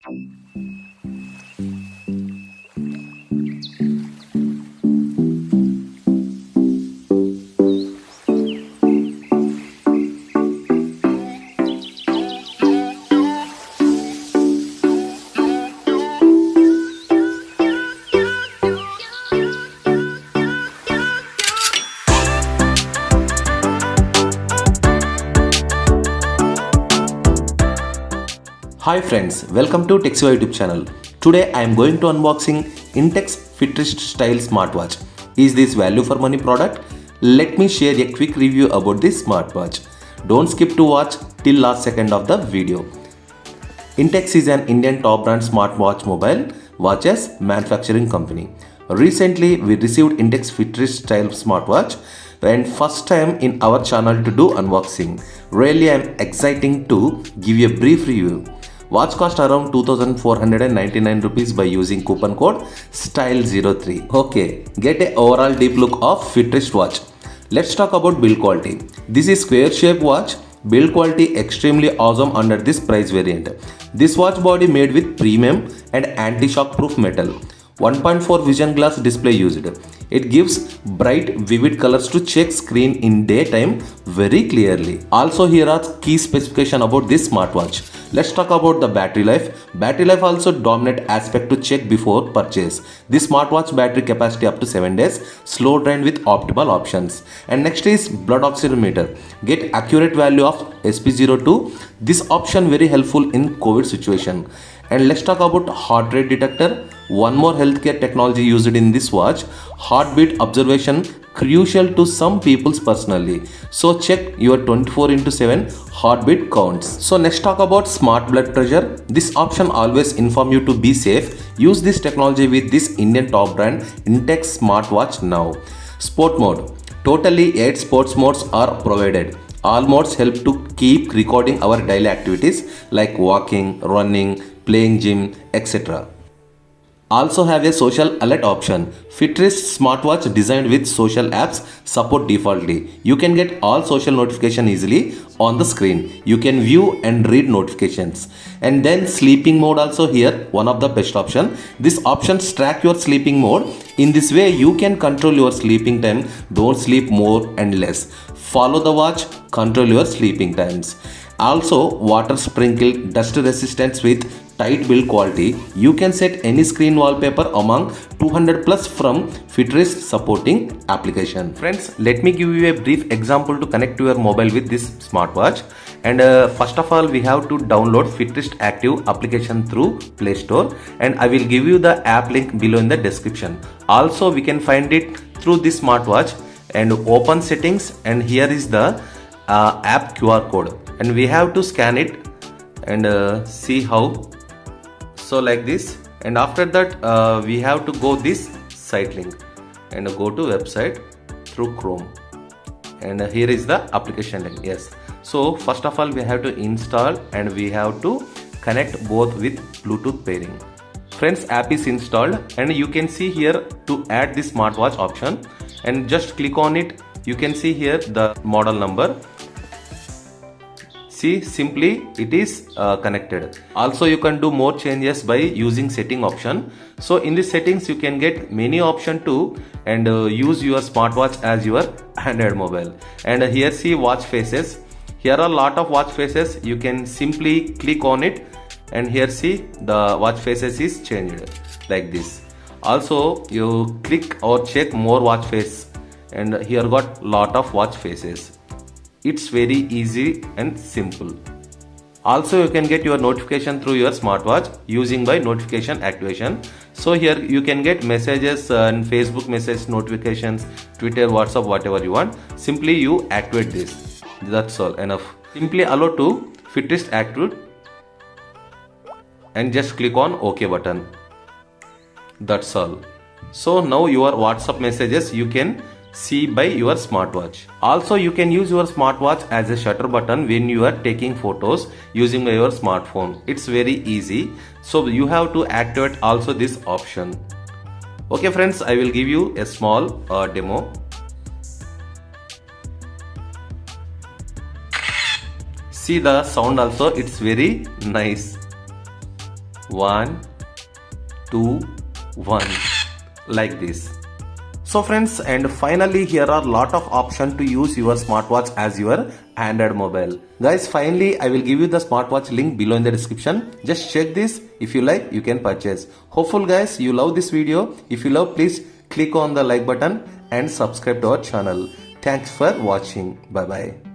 Hi friends, welcome to techsiva YouTube channel. Today I am going to unboxing Intex Fitrist style smartwatch. Is this value for money product? Let me share a quick review about this smartwatch. Don't skip to watch till last second of the video. Intex is an Indian top brand smartwatch mobile watches manufacturing company. Recently we received Intex Fitrist style smartwatch and first time in our channel to do unboxing. Really I am exciting to give you a brief review. Watch cost around 2499 rupees by using coupon code STYLE03. Okay, get a overall deep look of Fitrist watch. Let's talk about build quality. This is square shape watch. Build quality extremely awesome under this price variant. This watch body made with premium and anti-shock proof metal. 1.4 vision glass display used. It gives bright vivid colors to check screen in daytime very clearly. Also here are key specification about this smartwatch. Let's talk about the battery life. Battery life also dominant aspect to check before purchase. This smartwatch battery capacity up to 7 days, slow drain with optimal options. And next is blood oxygen meter. Get accurate value of SP02. This option very helpful in COVID situation. And let's talk about heart rate detector. One more healthcare technology used in this watch. Heartbeat observation crucial to some people's personally. So check your 24/7 heartbeat counts. So next talk about smart blood pressure. This option always inform you to be safe. Use this technology with this Indian top brand Intex smartwatch now. Sport mode. Totally 8 sports modes are provided. All modes help to keep recording our daily activities like walking, running, playing gym, etc. Also have a social alert option. Fitrist smartwatch designed with social apps support defaultly. You can get all social notification easily on the screen. You can view and read notifications. And then sleeping mode also here, one of the best option. This option track your sleeping mode. In this way you can control your sleeping time. Don't sleep more and less. Follow the watch, control your sleeping times. Also water sprinkle dust resistance with tight build quality. You can set any screen wallpaper among 200 plus from Fitrist supporting application. Friends, let me give you a brief example to connect to your mobile with this smartwatch. And first of all we have to download Fitrist active application through Play Store, and I will give you the app link below in the description. Also we can find it through this smartwatch and open settings, and here is the app QR code, and we have to scan it and see how. So like this, and after that we have to go this site link and go to website through Chrome, and here is the application link. Yes, so first of all we have to install and we have to connect both with Bluetooth pairing. Friends, app is installed and you can see here to add this smartwatch option, and just click on it. You can see here the model number. See, simply it is connected. Also you can do more changes by using setting option. So in the settings you can get many option too, and use your smartwatch as your Android mobile. And here see watch faces. Here are a lot of watch faces. You can simply click on it, and here see the watch faces is changed like this. Also you click or check more watch face, and here got lot of watch faces. It's very easy and simple. Also you can get your notification through your smartwatch using by notification activation. So here you can get messages and Facebook message notifications, Twitter, WhatsApp, whatever you want. Simply you activate this. That's all, enough. Simply allow to Fitrist active and just click on OK button. That's all. So now your WhatsApp messages you can see by your smartwatch. Also you can use your smartwatch as a shutter button when you are taking photos using your smartphone. It's very easy. So you have to activate also this option. Okay friends, I will give you a small demo. See the sound also, it's very nice. 1 2 1 like this. So friends, and finally here are lot of options to use your smartwatch as your Android mobile. Guys, finally I will give you the smartwatch link below in the description. Just check this. If you like, you can purchase. Hopeful guys you love this video. If you love, please click on the like button and subscribe to our channel. Thanks for watching. Bye bye.